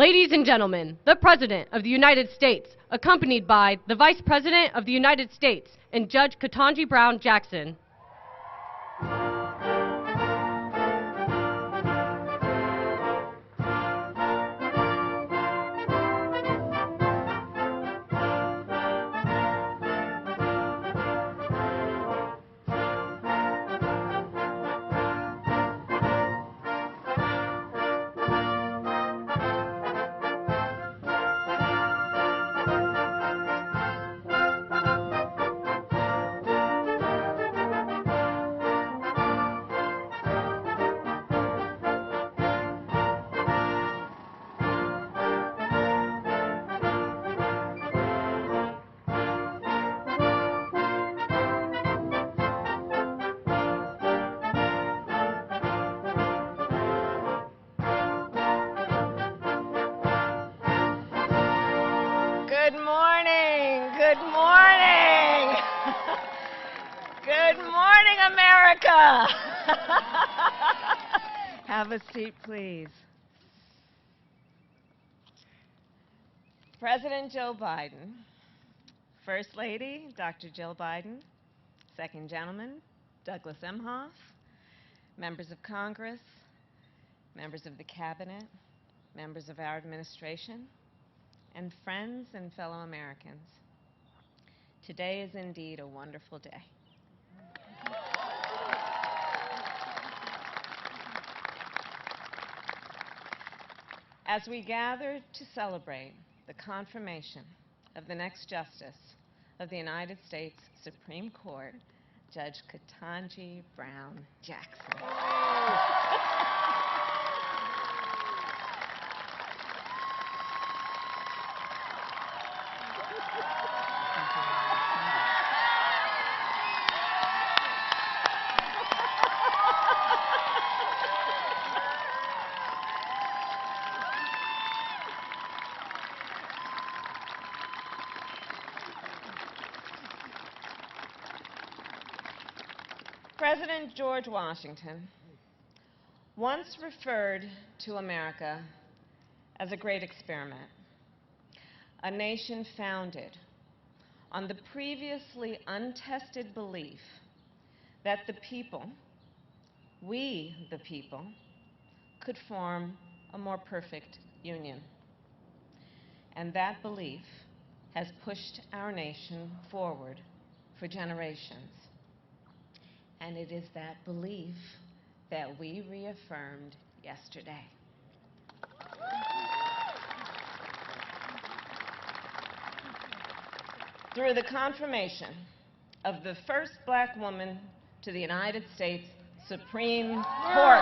Ladies and gentlemen, the President of the United States, accompanied by the Vice President of the United States and Judge Ketanji Brown Jackson. Good morning. Good morning. Good morning, America. Have a seat, please. President Joe Biden, First Lady Dr. Jill Biden, Second Gentleman Douglas Emhoff, members of Congress, members of the Cabinet, members of our administration, and friends and fellow Americans. Today is indeed a wonderful day. As we gather to celebrate the confirmation of the next Justice of the United States Supreme Court, Judge Ketanji Brown Jackson. President George Washington once referred to America as a great experiment, a nation founded on the previously untested belief that the people, we the people, could form a more perfect union. And that belief has pushed our nation forward for generations. And it is that belief that we reaffirmed yesterday. Through the confirmation of the first black woman to the United States Supreme Court.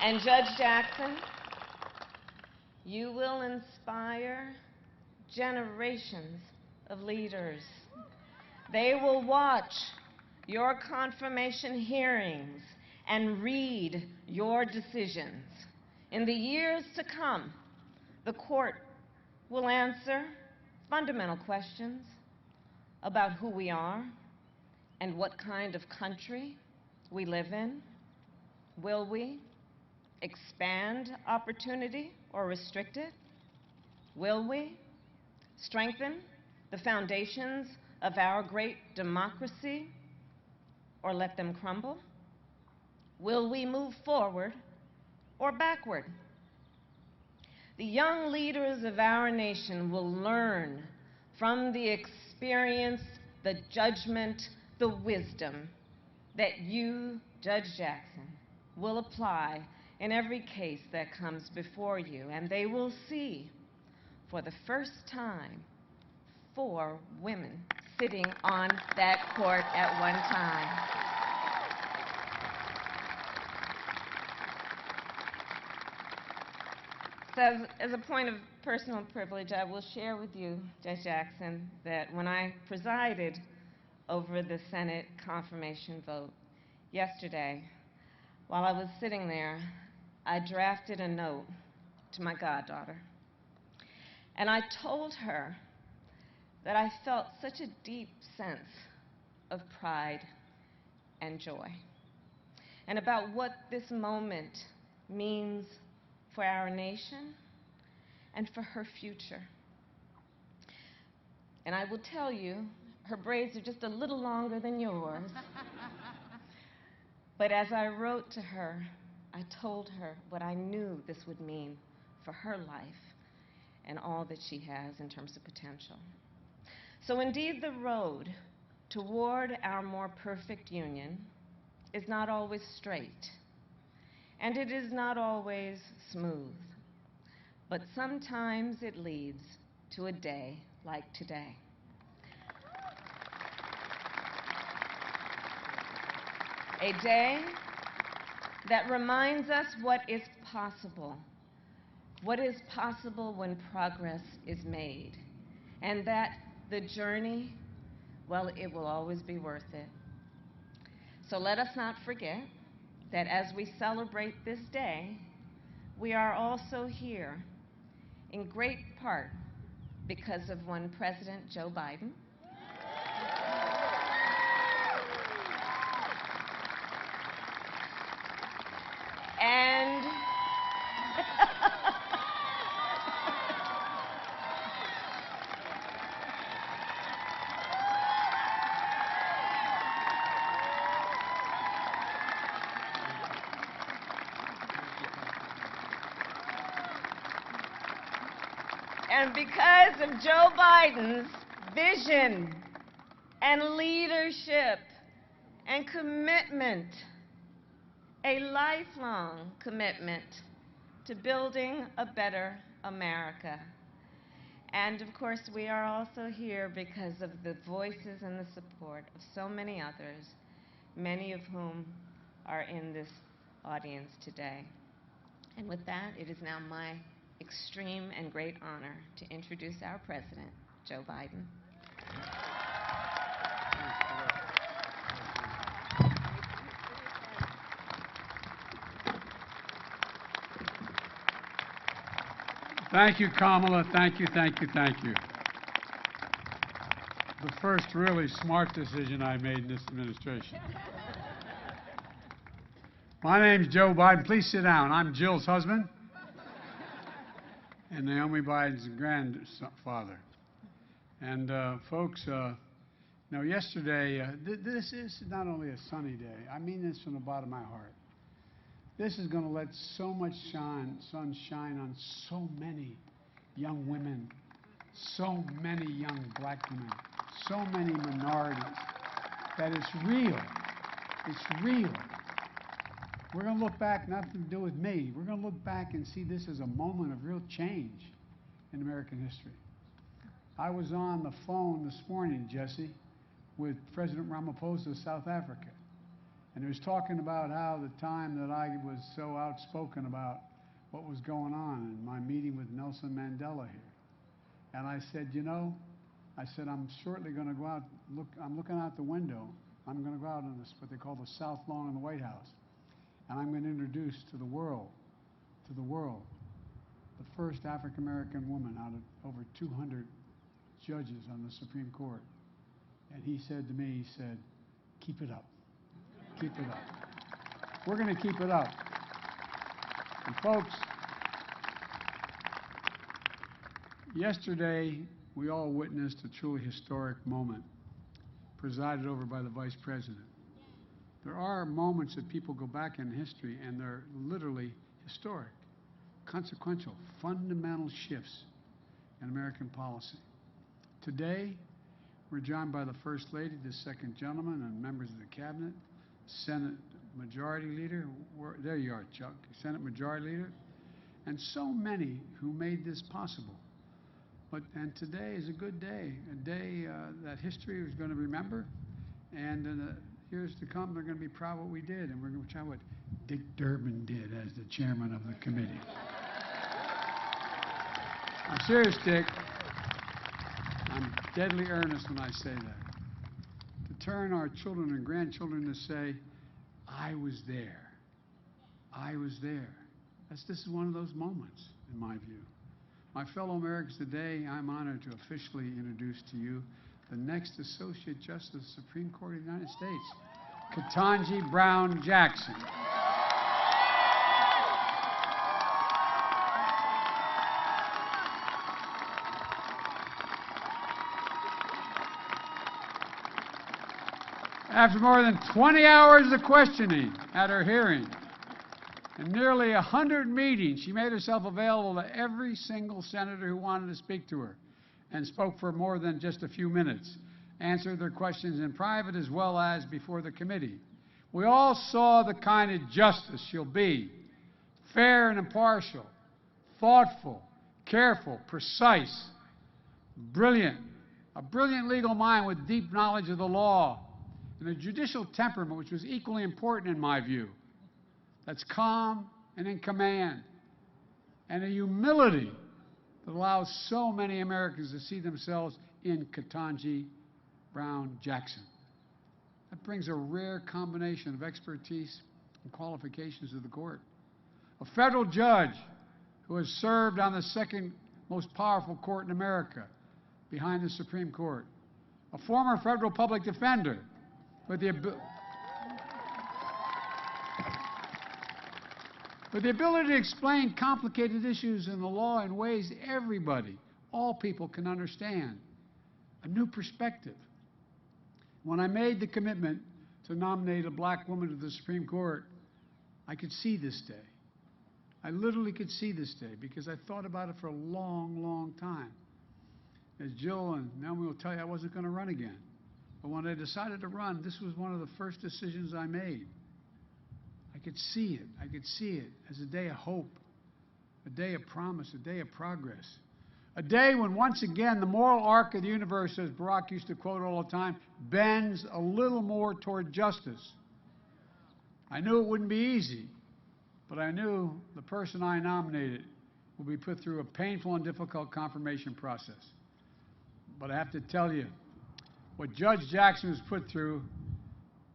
And Judge Jackson, you will inspire generations of leaders. They will watch your confirmation hearings and read your decisions. In the years to come, the court will answer fundamental questions about who we are and what kind of country we live in. Will we expand opportunity or restrict it? Will we strengthen the foundations of our great democracy or let them crumble? Will we move forward or backward? The young leaders of our nation will learn from the experience, the judgment, the wisdom that you, Judge Jackson, will apply in every case that comes before you. And they will see, for the first time, 4 women sitting on that court at one time. So as a point of personal privilege, I will share with you, Judge Jackson, that when I presided over the Senate confirmation vote yesterday, while I was sitting there, I drafted a note to my goddaughter. And I told her that I felt such a deep sense of pride and joy, and about what this moment means for our nation and for her future. And I will tell you, her braids are just a little longer than yours. But as I wrote to her, I told her what I knew this would mean for her life and all that she has in terms of potential. So indeed, the road toward our more perfect union is not always straight, and it is not always smooth, but sometimes it leads to a day like today. A day that reminds us what is possible when progress is made, and that the journey, well, it will always be worth it. So let us not forget that as we celebrate this day, we are also here in great part because of one President Joe Biden, and and because of Joe Biden's vision and leadership and commitment, a lifelong commitment to building a better America. And of course, we are also here because of the voices and the support of so many others, many of whom are in this audience today. And with that, it is now my extreme and great honor to introduce our President, Joe Biden. Thank you, Kamala. Thank you, thank you, thank you. The first really smart decision I made in this administration. My name's Joe Biden. Please sit down. I'm Jill's husband and Naomi Biden's grandfather. And folks, now yesterday, this is not only a sunny day. I mean this from the bottom of my heart. This is going to let so much sun shine on so many young women, so many young black women, so many minorities, that it's real. It's real. We're going to look back, nothing to do with me. We're going to look back and see this as a moment of real change in American history. I was on the phone this morning, Jesse, with President Ramaphosa of South Africa. And he was talking about how the time that I was so outspoken about what was going on in my meeting with Nelson Mandela here. And I said, you know, I'm shortly going to go out, I'm looking out the window. I'm going to go out on this, what they call the South Lawn in the White House. And I'm going to introduce to the world, the first African-American woman out of over 200 judges on the Supreme Court. And he said to me, he said, keep it up. Keep it up. We're going to keep it up. And folks, yesterday we all witnessed a truly historic moment presided over by the Vice President. There are moments that people go back in history and they're literally historic, consequential, fundamental shifts in American policy. Today, we're joined by the First Lady, the Second Gentleman, and members of the Cabinet, Senate Majority Leader, there you are, Chuck, Senate Majority Leader, and so many who made this possible. And today is a good day, a day that history is going to remember, and in the years to come, they're going to be proud of what we did, and we're going to try what Dick Durbin did as the chairman of the committee. I'm serious, Dick. I'm deadly earnest when I say that. To turn our children and grandchildren to say, I was there. I was there. This is one of those moments, in my view. My fellow Americans, today I'm honored to officially introduce to you the next Associate Justice of the Supreme Court of the United States, Ketanji Brown Jackson. After more than 20 hours of questioning at her hearing and nearly 100 meetings, she made herself available to every single senator who wanted to speak to her and spoke for more than just a few minutes, answered their questions in private as well as before the committee. We all saw the kind of justice she'll be: fair and impartial, thoughtful, careful, precise, brilliant, a brilliant legal mind with deep knowledge of the law, and a judicial temperament which was equally important in my view, that's calm and in command, and a humility that allows so many Americans to see themselves in Ketanji Brown Jackson. That brings a rare combination of expertise and qualifications to the court. A federal judge who has served on the second most powerful court in America, behind the Supreme Court. A former federal public defender with the ability to explain complicated issues in the law in ways everybody, all people, can understand. A new perspective. When I made the commitment to nominate a black woman to the Supreme Court, I could see this day. I literally could see this day because I thought about it for a long, long time. As Jill and Naomi will tell you, I wasn't going to run again. But when I decided to run, this was one of the first decisions I made. I could see it. I could see it as a day of hope, a day of promise, a day of progress. A day when, once again, the moral arc of the universe, as Barack used to quote all the time, bends a little more toward justice. I knew it wouldn't be easy, but I knew the person I nominated would be put through a painful and difficult confirmation process. But I have to tell you, what Judge Jackson was put through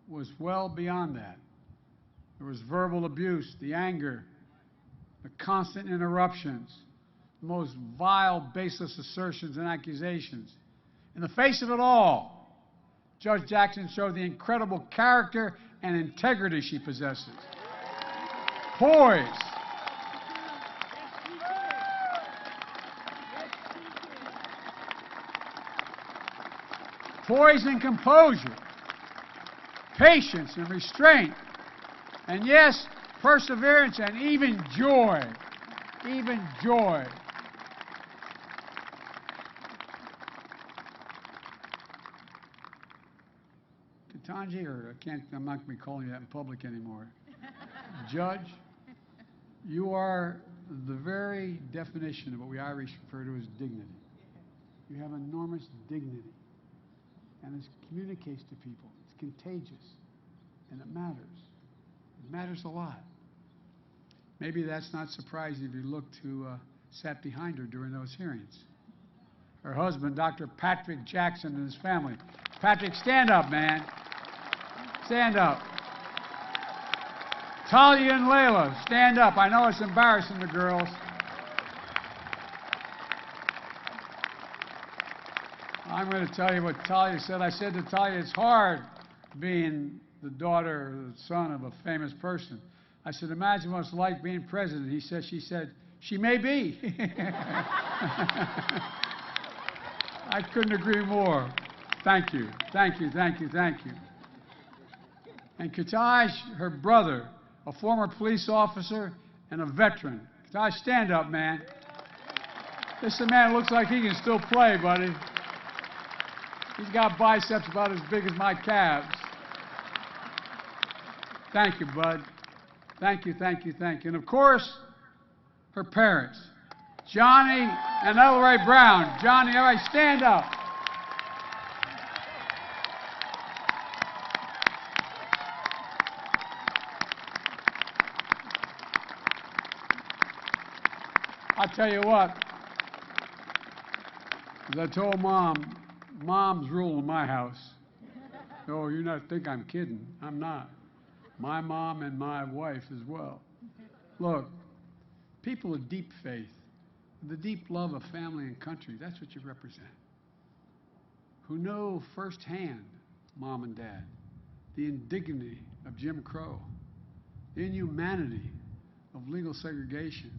was well beyond that. There was verbal abuse, the anger, the constant interruptions, the most vile, baseless assertions and accusations. In the face of it all, Judge Jackson showed the incredible character and integrity she possesses. Poise. Poise and composure, patience and restraint, and yes, perseverance and even joy. Even joy. Ketanji, or I'm not going to be calling you that in public anymore. Judge, you are the very definition of what we Irish refer to as dignity. You have enormous dignity. And it communicates to people. It's contagious. And it matters. It matters a lot. Maybe that's not surprising if you look who sat behind her during those hearings. Her husband, Dr. Patrick Jackson, and his family. Patrick, stand up, man. Stand up. Talia and Layla, stand up. I know it's embarrassing the girls. I'm going to tell you what Talia said. I said to Talia, it's hard being the daughter or the son of a famous person. I said, imagine what it's like being president. She said, she may be. I couldn't agree more. Thank you, thank you, thank you, thank you. And Ketanji, her brother, a former police officer and a veteran. Ketanji, stand up, man. This man looks like he can still play, buddy. He's got biceps about as big as my calves. Thank you, bud. Thank you, thank you, thank you. And of course, her parents, Johnny and Elroy Brown. Johnny, all right, stand up. I'll tell you what, as I told Mom, Mom's rule in my house. Oh, you not think I'm kidding. I'm not. My mom and my wife as well. Look, people of deep faith, the deep love of family and country, that's what you represent. Who know firsthand, Mom and Dad, the indignity of Jim Crow, the inhumanity of legal segregation,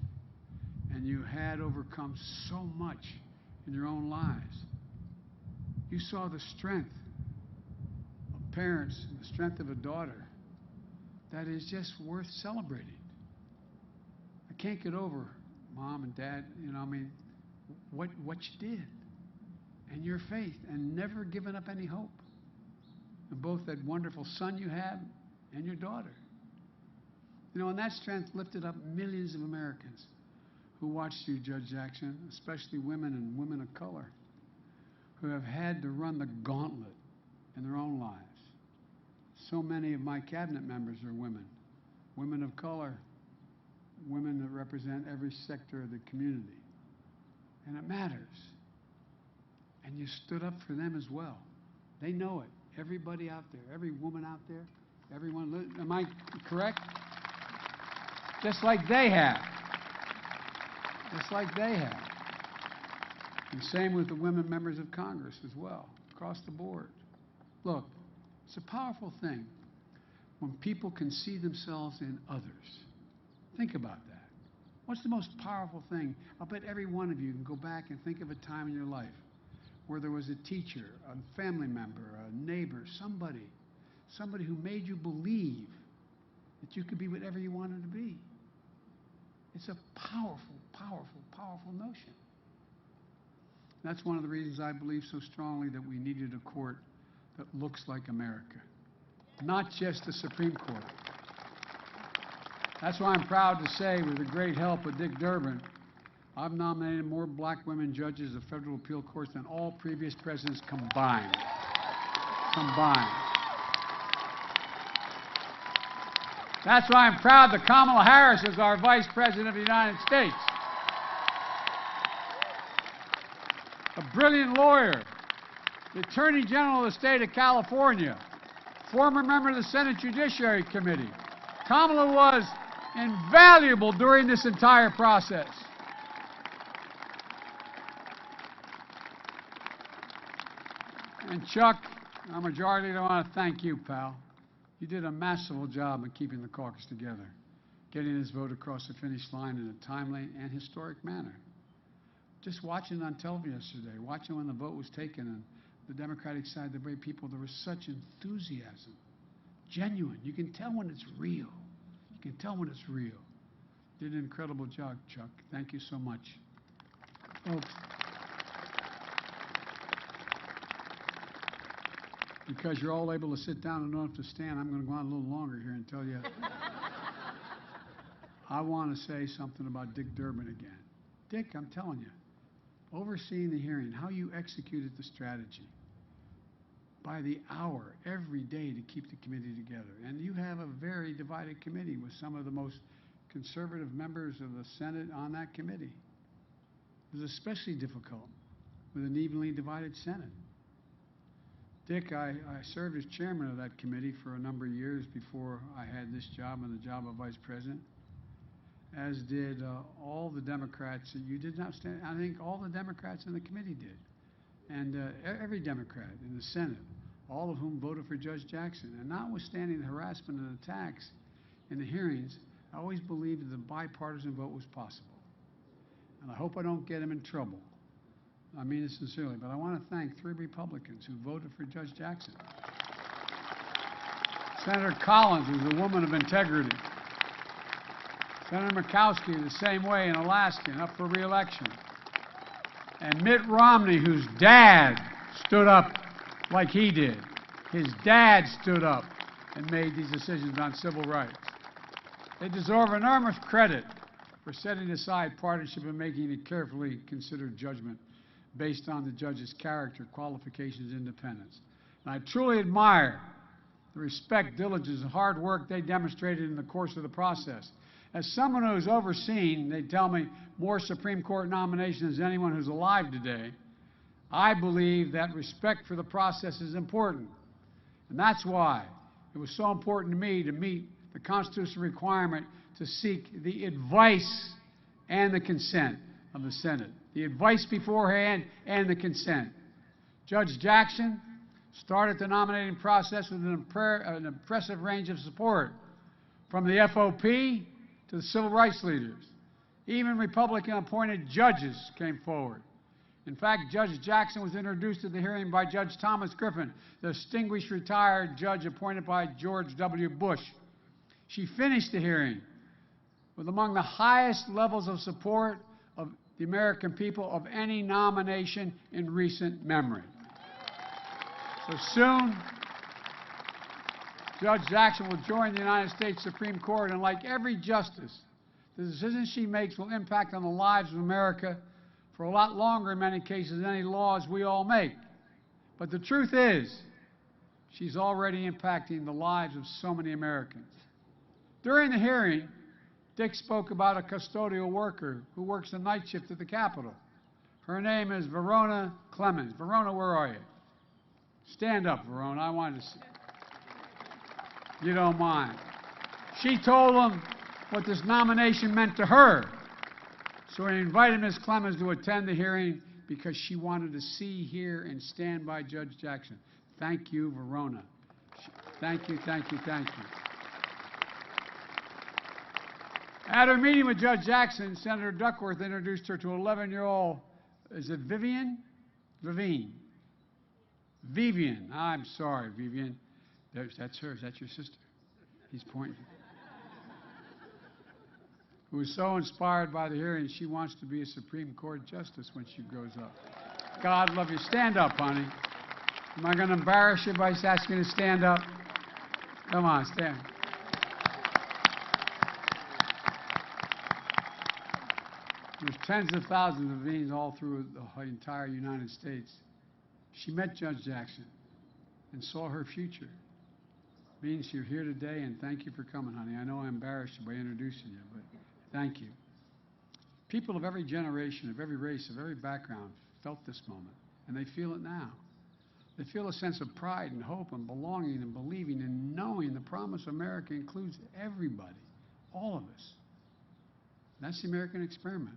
and you had overcome so much in your own lives. You saw the strength of parents and the strength of a daughter that is just worth celebrating. I can't get over, Mom and Dad, what you did, and your faith, and never giving up any hope. And both that wonderful son you had and your daughter. And that strength lifted up millions of Americans who watched you, Judge Jackson, especially women and women of color, who have had to run the gauntlet in their own lives. So many of my cabinet members are women, women of color, women that represent every sector of the community. And it matters. And you stood up for them as well. They know it. Everybody out there, every woman out there, everyone, am I correct? Just like they have. Just like they have. And same with the women members of Congress as well, across the board. Look, it's a powerful thing when people can see themselves in others. Think about that. What's the most powerful thing? I'll bet every one of you can go back and think of a time in your life where there was a teacher, a family member, a neighbor, somebody who made you believe that you could be whatever you wanted to be. It's a powerful, powerful, powerful notion. That's one of the reasons I believe so strongly that we needed a court that looks like America, not just the Supreme Court. That's why I'm proud to say, with the great help of Dick Durbin, I've nominated more black women judges of federal appeal courts than all previous presidents combined. That's why I'm proud that Kamala Harris is our Vice President of the United States. A brilliant lawyer, the Attorney General of the state of California, former member of the Senate Judiciary Committee. Kamala was invaluable during this entire process. And Chuck, our majority leader, I want to thank you, pal. You did a masterful job in keeping the caucus together, getting this vote across the finish line in a timely and historic manner. Just watching on television yesterday, watching when the vote was taken on the Democratic side, the way people, there was such enthusiasm, genuine. You can tell when it's real. You can tell when it's real. You did an incredible job, Chuck. Thank you so much. Folks, because you're all able to sit down and don't have to stand, I'm going to go on a little longer here and tell you. I want to say something about Dick Durbin again. Dick, I'm telling you, overseeing the hearing, how you executed the strategy by the hour, every day to keep the committee together. And you have a very divided committee with some of the most conservative members of the Senate on that committee. It was especially difficult with an evenly divided Senate. Dick, I served as chairman of that committee for a number of years before I had this job and the job of vice president, as did all the Democrats. You did not stand. I think all the Democrats in the committee did, and every Democrat in the Senate, all of whom voted for Judge Jackson. And notwithstanding the harassment and attacks in the hearings, I always believed that the bipartisan vote was possible. And I hope I don't get him in trouble. I mean it sincerely, but I want to thank 3 Republicans who voted for Judge Jackson. Senator Collins, who's a woman of integrity. Senator Murkowski, the same way, an Alaskan, up for re-election. And Mitt Romney, whose dad stood up like he did. His dad stood up and made these decisions on civil rights. They deserve enormous credit for setting aside partisanship and making a carefully considered judgment based on the judge's character, qualifications, independence. And I truly admire the respect, diligence, and hard work they demonstrated in the course of the process. As someone who's overseen, they tell me, more Supreme Court nominations than anyone who's alive today, I believe that respect for the process is important. And that's why it was so important to me to meet the constitutional requirement to seek the advice and the consent of the Senate. The advice beforehand and the consent. Judge Jackson started the nominating process with an impressive range of support, from the FOP to the civil rights leaders. Even Republican-appointed judges came forward. In fact, Judge Jackson was introduced at the hearing by Judge Thomas Griffin, the distinguished retired judge appointed by George W. Bush. She finished the hearing with among the highest levels of support of the American people of any nomination in recent memory. So soon, Judge Jackson will join the United States Supreme Court, and like every justice, the decisions she makes will impact on the lives of America for a lot longer in many cases than any laws we all make. But the truth is, she's already impacting the lives of so many Americans. During the hearing, Dick spoke about a custodial worker who works the night shift at the Capitol. Her name is Verona Clemens. Verona, where are you? Stand up, Verona. I wanted to see. You don't mind. She told him what this nomination meant to her. So he invited Ms. Clemens to attend the hearing because she wanted to see, hear, and stand by Judge Jackson. Thank you, Verona. Thank you, thank you, thank you. At her meeting with Judge Jackson, Senator Duckworth introduced her to 11-year-old, is it Vivian? Vivian. I'm sorry, Vivian. That's her. Is that your sister? He's pointing. Who was so inspired by the hearing, she wants to be a Supreme Court justice when she grows up. God love you. Stand up, honey. Am I going to embarrass you by asking you to stand up? Come on, stand. There's tens of thousands of Vivians all through the entire United States. She met Judge Jackson and saw her future. Means you're here today, and thank you for coming, honey. I know I embarrassed you by introducing you, but thank you. People of every generation, of every race, of every background felt this moment, and they feel it now. They feel a sense of pride and hope and belonging and believing and knowing the promise of America includes everybody, all of us. That's the American experiment.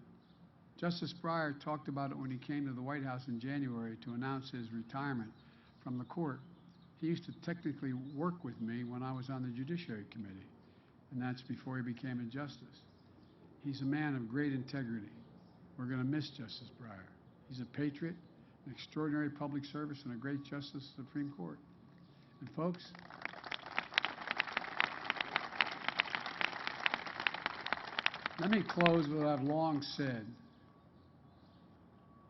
Justice Breyer talked about it when he came to the White House in January to announce his retirement from the court. He used to technically work with me when I was on the Judiciary Committee, and that's before he became a justice. He's a man of great integrity. We're going to miss Justice Breyer. He's a patriot, an extraordinary public service, and a great justice of the Supreme Court. And folks, let me close with what I've long said.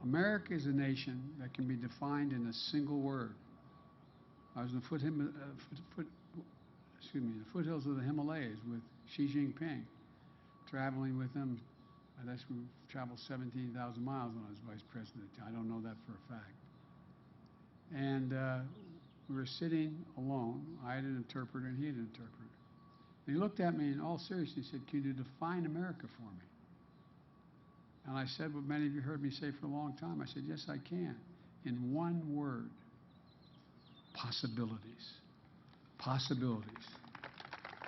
America is a nation that can be defined in a single word. I was in the foothills of the Himalayas with Xi Jinping, traveling with him. I guess we traveled 17,000 miles when I was vice president. I don't know that for a fact. And we were sitting alone. I had an interpreter and he had an interpreter. And he looked at me in all seriousness. He said, "Can you define America for me?" And I said what many of you heard me say for a long time. I said, "Yes, I can. In one word, possibilities. Possibilities.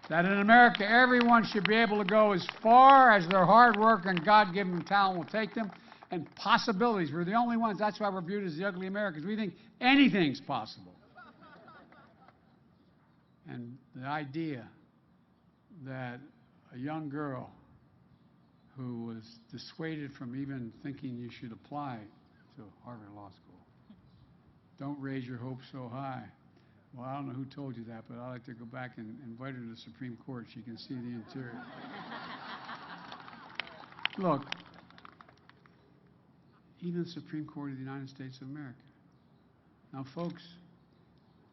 That in America, everyone should be able to go as far as their hard work and God-given talent will take them, and possibilities. We're the only ones. That's why we're viewed as the ugly Americans. We think anything's possible." And the idea that a young girl who was dissuaded from even thinking you should apply to Harvard Law School, don't raise your hopes so high. Well, I don't know who told you that, but I'd like to go back and invite her to the Supreme Court. She can see the interior. Look, even the Supreme Court of the United States of America. Now, folks,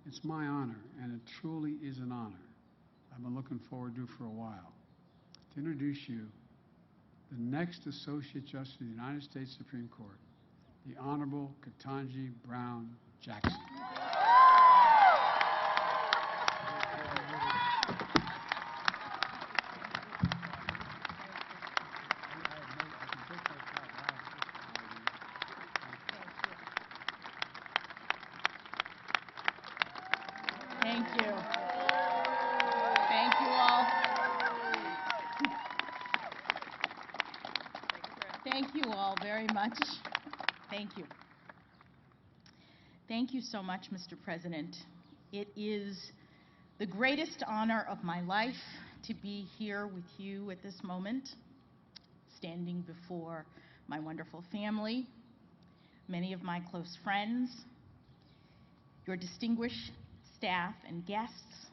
it's my honor, and it truly is an honor. I've been looking forward to for a while, to introduce you the next Associate Justice of the United States Supreme Court, the Honorable Ketanji Brown Jackson. Thank you. Thank you all. Thank you all very much. Thank you. Thank you so much, Mr. President. It is the greatest honor of my life to be here with you at this moment, standing before my wonderful family, many of my close friends, your distinguished staff and guests,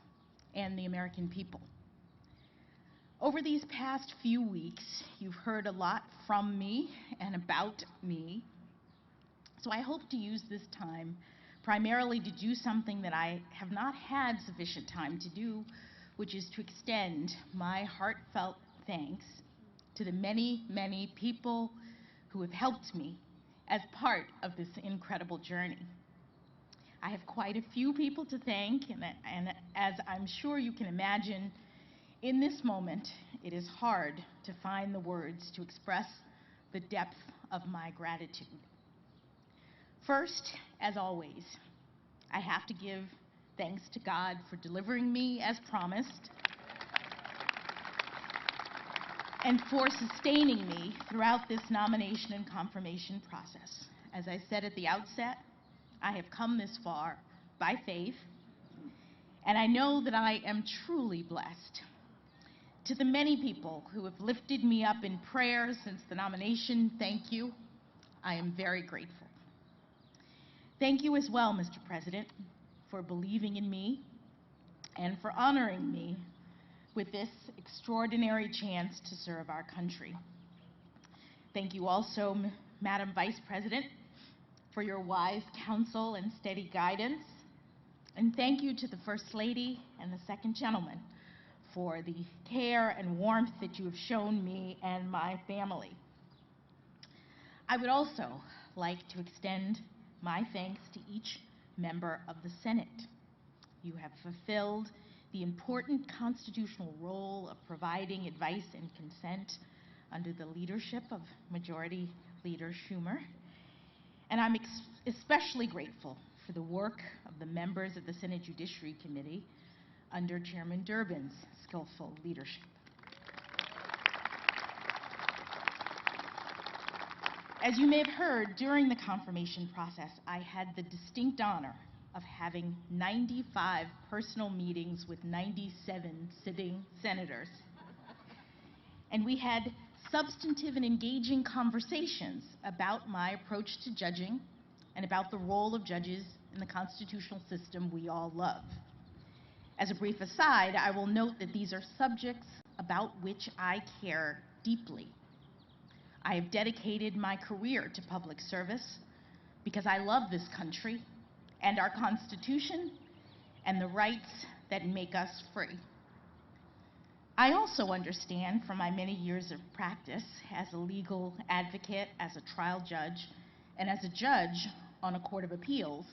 and the American people. Over these past few weeks, you've heard a lot from me and about me, so I hope to use this time primarily to do something that I have not had sufficient time to do, which is to extend my heartfelt thanks to the many, many people who have helped me as part of this incredible journey. I have quite a few people to thank, and as I'm sure you can imagine, in this moment, it is hard to find the words to express the depth of my gratitude. First, as always, I have to give thanks to God for delivering me as promised and for sustaining me throughout this nomination and confirmation process. As I said at the outset, I have come this far by faith, and I know that I am truly blessed. To the many people who have lifted me up in prayer since the nomination, thank you. I am very grateful. Thank you as well, Mr. President, for believing in me and for honoring me with this extraordinary chance to serve our country. Thank you also, Madam Vice President, for your wise counsel and steady guidance. And thank you to the First Lady and the Second Gentleman for the care and warmth that you have shown me and my family. I would also like to extend my thanks to each member of the Senate. You have fulfilled the important constitutional role of providing advice and consent under the leadership of Majority Leader Schumer. And I'm especially grateful for the work of the members of the Senate Judiciary Committee under Chairman Durbin's skillful leadership. As you may have heard, during the confirmation process, I had the distinct honor of having 95 personal meetings with 97 sitting senators. And we had substantive and engaging conversations about my approach to judging and about the role of judges in the constitutional system we all love. As a brief aside, I will note that these are subjects about which I care deeply. I have dedicated my career to public service because I love this country and our Constitution and the rights that make us free. I also understand from my many years of practice as a legal advocate, as a trial judge, and as a judge on a court of appeals,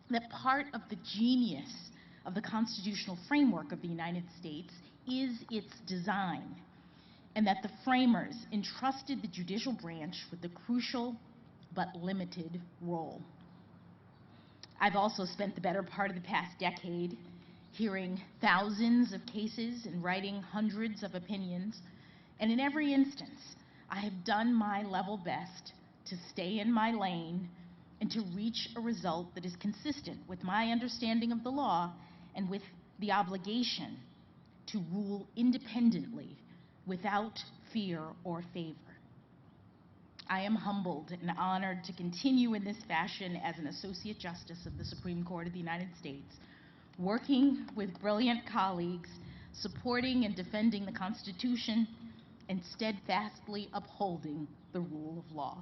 that part of the genius of the constitutional framework of the United States is its design, and that the framers entrusted the judicial branch with a crucial but limited role. I've also spent the better part of the past decade hearing thousands of cases and writing hundreds of opinions, and in every instance, I have done my level best to stay in my lane and to reach a result that is consistent with my understanding of the law and with the obligation to rule independently without fear or favor. I am humbled and honored to continue in this fashion as an Associate Justice of the Supreme Court of the United States, working with brilliant colleagues, supporting and defending the Constitution, and steadfastly upholding the rule of law.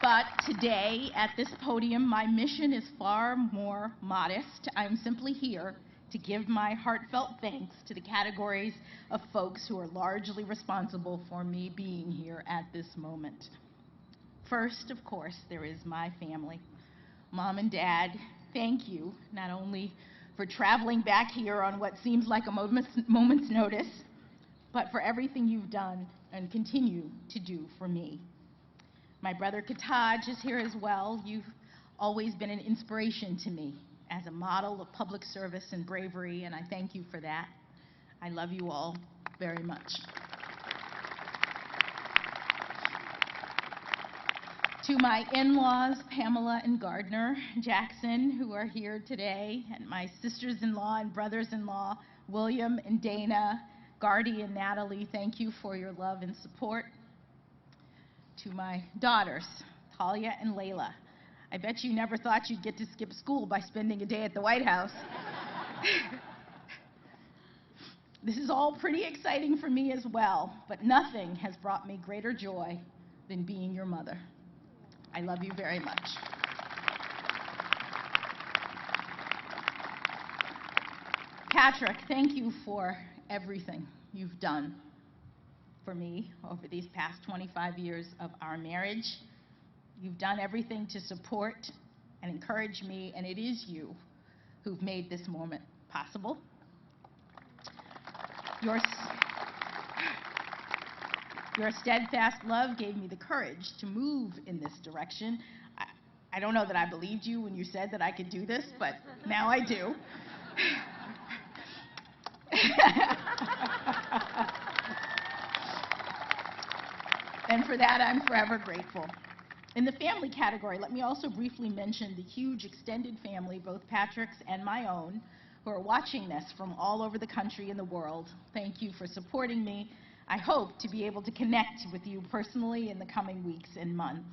But today, at this podium, my mission is far more modest. I'm simply here to give my heartfelt thanks to the categories of folks who are largely responsible for me being here at this moment. First, of course, there is my family. Mom and Dad, thank you not only for traveling back here on what seems like a moment's notice, but for everything you've done and continue to do for me. My brother Ketanji is here as well. You've always been an inspiration to me as a model of public service and bravery, and I thank you for that. I love you all very much. To my in-laws, Pamela and Gardner Jackson, who are here today, and my sisters-in-law and brothers-in-law, William and Dana, Gardy and Natalie, thank you for your love and support. To my daughters, Talia and Layla, I bet you never thought you'd get to skip school by spending a day at the White House. This is all pretty exciting for me as well, but nothing has brought me greater joy than being your mother. I love you very much. Patrick, thank you for everything you've done for me over these past 25 years of our marriage. You've done everything to support and encourage me, and it is you who've made this moment possible. Your steadfast love gave me the courage to move in this direction. I don't know that I believed you when you said that I could do this, but now I do. And for that, I'm forever grateful. In the family category, let me also briefly mention the huge extended family, both Patrick's and my own, who are watching this from all over the country and the world. Thank you for supporting me. I hope to be able to connect with you personally in the coming weeks and months.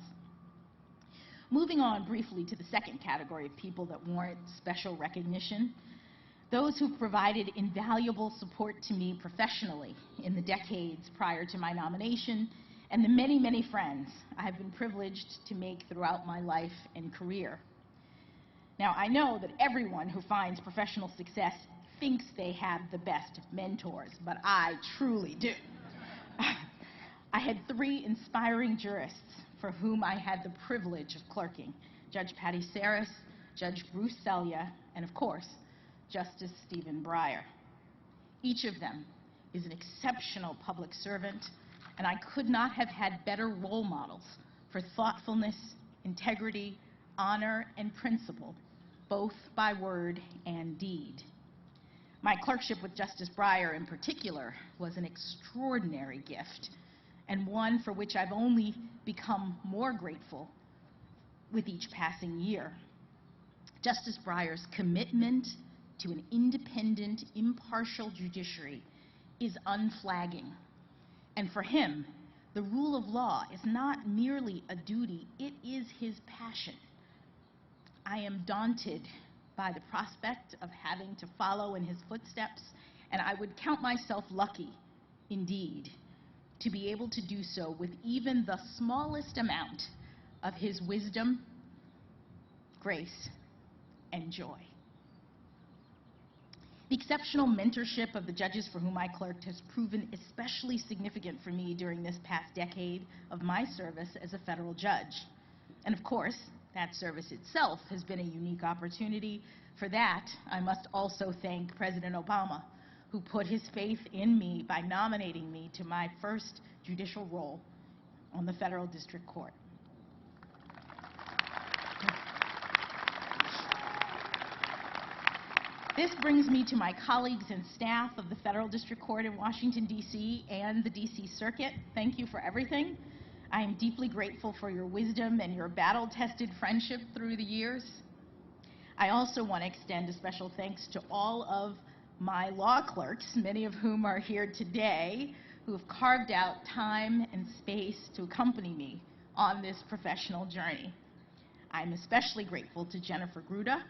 Moving on briefly to the second category of people that warrant special recognition, those who provided invaluable support to me professionally in the decades prior to my nomination, and the many, many friends I have been privileged to make throughout my life and career. Now, I know that everyone who finds professional success thinks they have the best mentors, but I truly do. I had 3 inspiring jurists for whom I had the privilege of clerking: Judge Patty Saris, Judge Bruce Selya, and of course, Justice Stephen Breyer. Each of them is an exceptional public servant, and I could not have had better role models for thoughtfulness, integrity, honor, and principle, both by word and deed. My clerkship with Justice Breyer in particular was an extraordinary gift, and one for which I've only become more grateful with each passing year. Justice Breyer's commitment to an independent, impartial judiciary is unflagging. And for him, the rule of law is not merely a duty, it is his passion. I am daunted by the prospect of having to follow in his footsteps, and I would count myself lucky, indeed, to be able to do so with even the smallest amount of his wisdom, grace, and joy. The exceptional mentorship of the judges for whom I clerked has proven especially significant for me during this past decade of my service as a federal judge. And of course, that service itself has been a unique opportunity. For that, I must also thank President Obama, who put his faith in me by nominating me to my first judicial role on the Federal District Court. This brings me to my colleagues and staff of the Federal District Court in Washington, D.C. and the D.C. Circuit. Thank you for everything. I am deeply grateful for your wisdom and your battle-tested friendship through the years. I also want to extend a special thanks to all of my law clerks, many of whom are here today, who have carved out time and space to accompany me on this professional journey. I'm especially grateful to Jennifer Gruda,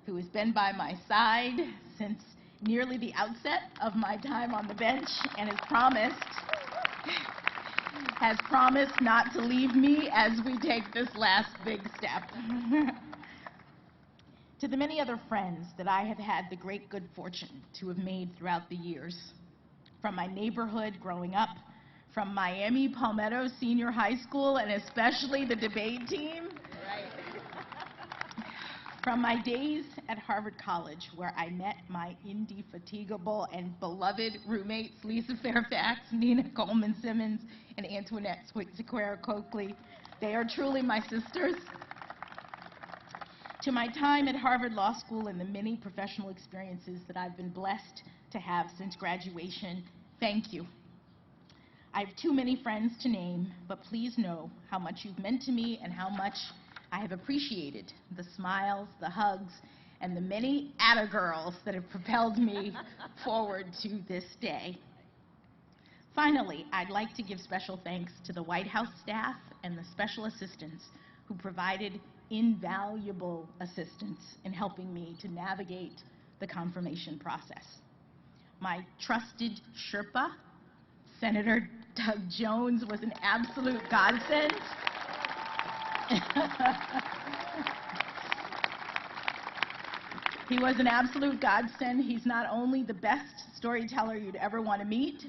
who has been by my side since nearly the outset of my time on the bench and has promised not to leave me as we take this last big step. To the many other friends that I have had the great good fortune to have made throughout the years, from my neighborhood growing up, from Miami Palmetto Senior High School, and especially the debate team, from my days at Harvard College, where I met my indefatigable and beloved roommates, Lisa Fairfax, Nina Coleman Simmons, and Antoinette Sequeira Coakley. They are truly my sisters. To my time at Harvard Law School and the many professional experiences that I've been blessed to have since graduation, thank you. I have too many friends to name, but please know how much you've meant to me and how much I have appreciated the smiles, the hugs, and the many atta-girls that have propelled me forward to this day. Finally, I'd like to give special thanks to the White House staff and the special assistants who provided invaluable assistance in helping me to navigate the confirmation process. My trusted Sherpa, Senator Doug Jones, was an absolute godsend. He was an absolute godsend. He's not only the best storyteller you'd ever want to meet,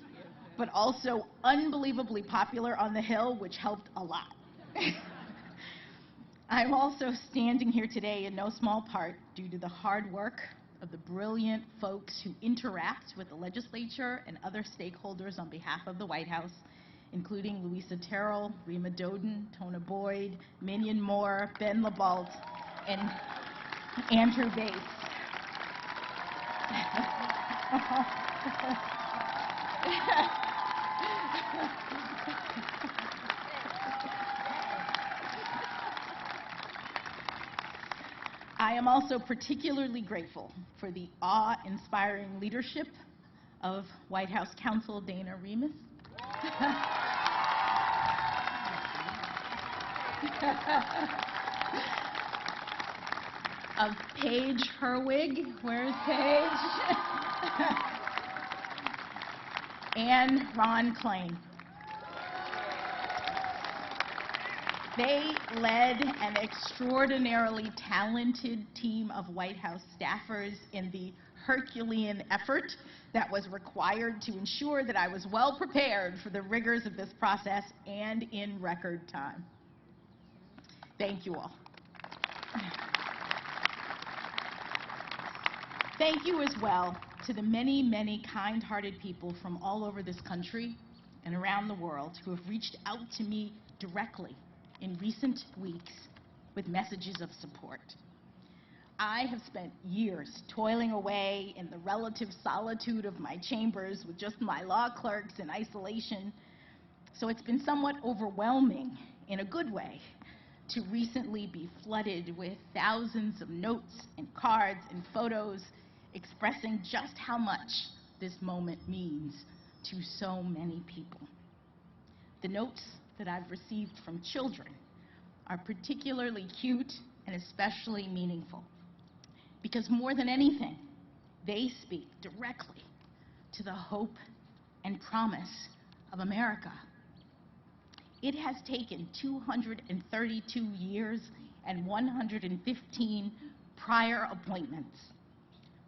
but also unbelievably popular on the Hill, which helped a lot. I'm also standing here today in no small part due to the hard work of the brilliant folks who interact with the legislature and other stakeholders on behalf of the White House, including Louisa Terrell, Rima Doden, Tona Boyd, Minion Moore, Ben LaBalt, and Andrew Bates. I am also particularly grateful for the awe-inspiring leadership of White House counsel Dana Remus. Of Paige Herwig, where's Paige? And Ron Klain. They led an extraordinarily talented team of White House staffers in the Herculean effort that was required to ensure that I was well prepared for the rigors of this process and in record time. Thank you all. Thank you as well to the many, many kind-hearted people from all over this country and around the world who have reached out to me directly in recent weeks with messages of support. I have spent years toiling away in the relative solitude of my chambers with just my law clerks in isolation, so it's been somewhat overwhelming in a good way to recently be flooded with thousands of notes and cards and photos expressing just how much this moment means to so many people. The notes that I've received from children are particularly cute and especially meaningful because more than anything, they speak directly to the hope and promise of America. It has taken 232 years and 115 prior appointments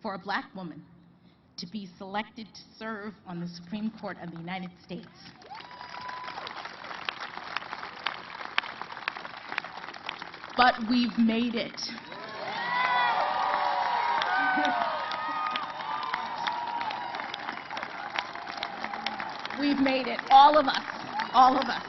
for a Black woman to be selected to serve on the Supreme Court of the United States. But we've made it. We've made it, all of us, all of us.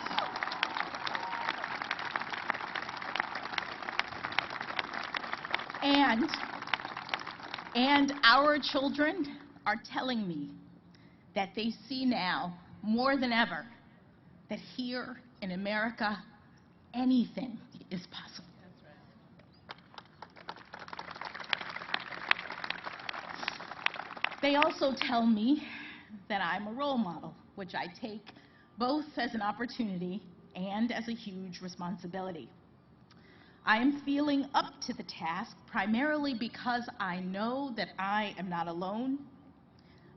And our children are telling me that they see now, more than ever, that here in America, anything is possible. They also tell me that I'm a role model, which I take both as an opportunity and as a huge responsibility. I am feeling up to the task primarily because I know that I am not alone.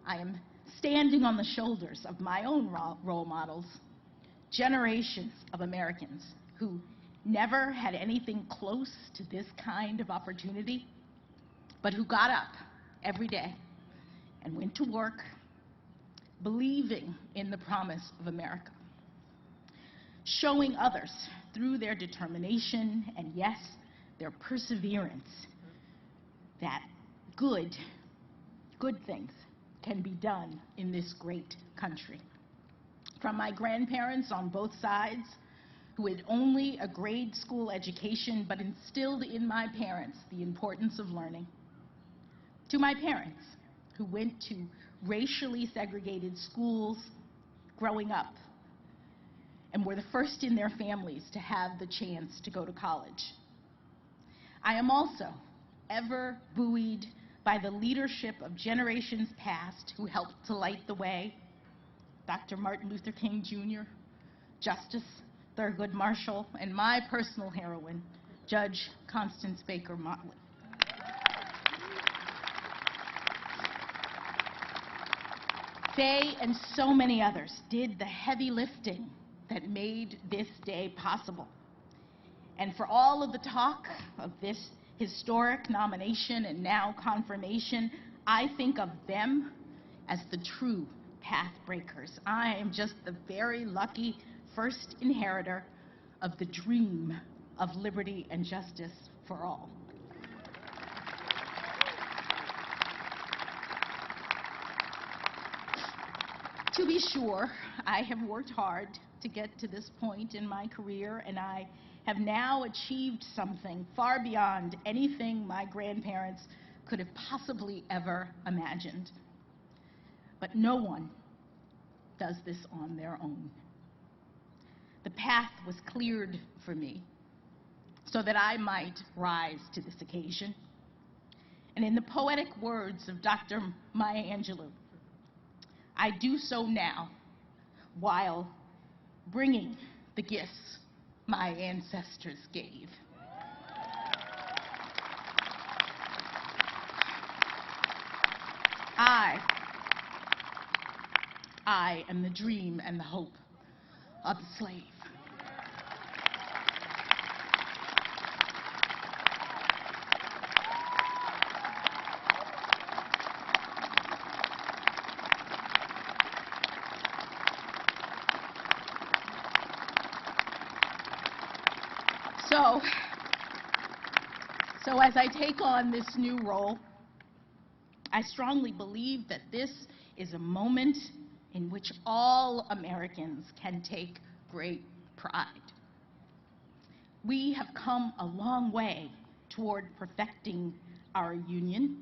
I am standing on the shoulders of my own role models, generations of Americans who never had anything close to this kind of opportunity, but who got up every day and went to work believing in the promise of America, showing others through their determination and, yes, their perseverance that good things can be done in this great country. From my grandparents on both sides, who had only a grade school education but instilled in my parents the importance of learning, to my parents, who went to racially segregated schools growing up and were the first in their families to have the chance to go to college. I am also ever buoyed by the leadership of generations past who helped to light the way: Dr. Martin Luther King Jr., Justice Thurgood Marshall, and my personal heroine, Judge Constance Baker Motley. They and so many others did the heavy lifting that made this day possible. And for all of the talk of this historic nomination and now confirmation, I think of them as the true path breakers. I am just the very lucky first inheritor of the dream of liberty and justice for all. To be sure, I have worked hard to get to this point in my career, and I have now achieved something far beyond anything my grandparents could have possibly ever imagined. But no one does this on their own. The path was cleared for me so that I might rise to this occasion. And in the poetic words of Dr. Maya Angelou, I do so now while bringing the gifts my ancestors gave. I am the dream and the hope of the slave. So as I take on this new role, I strongly believe that this is a moment in which all Americans can take great pride. We have come a long way toward perfecting our union.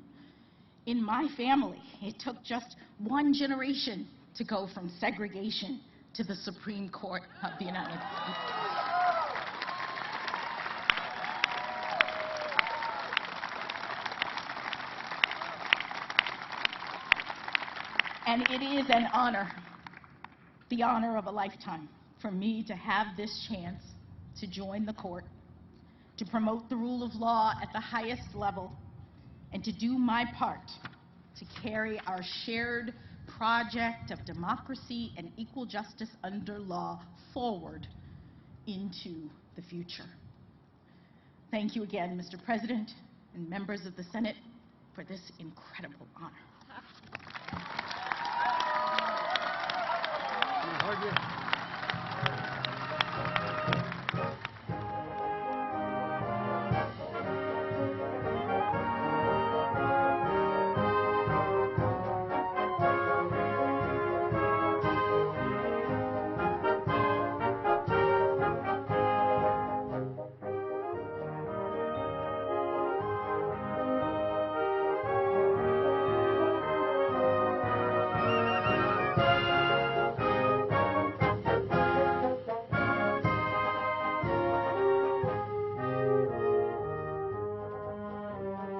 In my family, it took just one generation to go from segregation to the Supreme Court of the United States. And it is an honor, the honor of a lifetime, for me to have this chance to join the court, to promote the rule of law at the highest level, and to do my part to carry our shared project of democracy and equal justice under law forward into the future. Thank you again, Mr. President and members of the Senate, for this incredible honor.